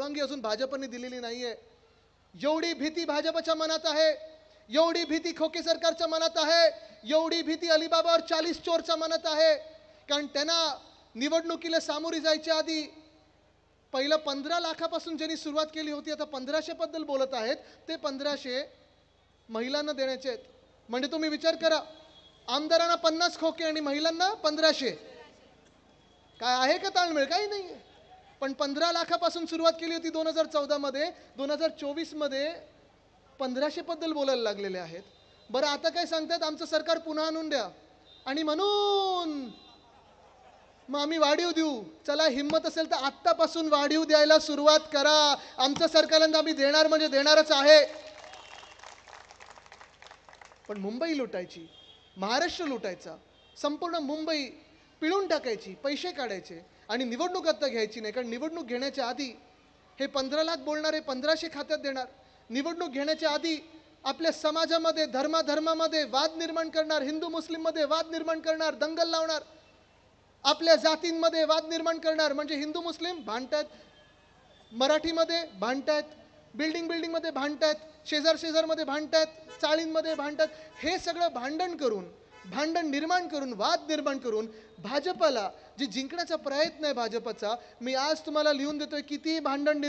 परवानगी अजून भाजपने दिलेली नाहीये. एवढी भीती भाजपच्या मनात आहे, एवढी भीती खोके सरकारच्या मनात आहे, एवढी भीती अलिबाबा और 40 चोरच्या मनात आहे. कारण त्यांना निवडणुकीला सामोरी जायच्या आधी पहिलं 15 लाखापासून ज्यांनी सुरुवात केली होती, आता 1500 बद्दल बोलत आहेत. ते 1500 महिलांना देण्याचे आहेत. म्हणजे तुम्ही विचार करा, आमदारांना 50 खोके आणि महिलांना 1500. काय आहे का ताळमेळ? काही नाहीये. पण 15 लाखापासून सुरुवात केली होती 2014 मध्ये, 2024 मध्ये 1500 बद्दल बोलायला लागलेले आहेत. बरं आता काय सांगतात, आमचं सरकार पुन्हा आणून द्या आणि म्हणून मग आम्ही वाढीव देऊ. चला, हिम्मत असेल तर आत्तापासून वाढीव द्यायला सुरुवात करा. आमचं सरकारला आम्ही देणार म्हणजे देणारच आहे. पण मुंबई लुटायची, महाराष्ट्र लुटायचा, संपूर्ण मुंबई पिळून टाकायची, पैसे काढायचे आणि निवडणूक आता घ्यायची नाही. कारण निवडणूक घेण्याच्या आधी हे 15 लाख बोलणारे 1500 खात्यात देणार. निवडणूक घेण्याच्या आधी आपल्या समाजामध्ये धर्मामध्ये वाद निर्माण करणार, हिंदू मुस्लिममध्ये वाद निर्माण करणार, दंगल लावणार, आपल्या जातींमध्ये वाद निर्माण करणार. म्हणजे हिंदू मुस्लिम भांडतात, मराठीमध्ये भांडतात, बिल्डिंगमध्ये भांडतात, शेजारमध्ये भांडतात, चाळींमध्ये भांडतात. हे सगळं भांडण निर्माण करून वाद निर्माण करून भाजपला जे जिंकण्याचा प्रयत्न आहे भाजपचा, मी आज तुम्हाला लिहून देतोय किती भांडण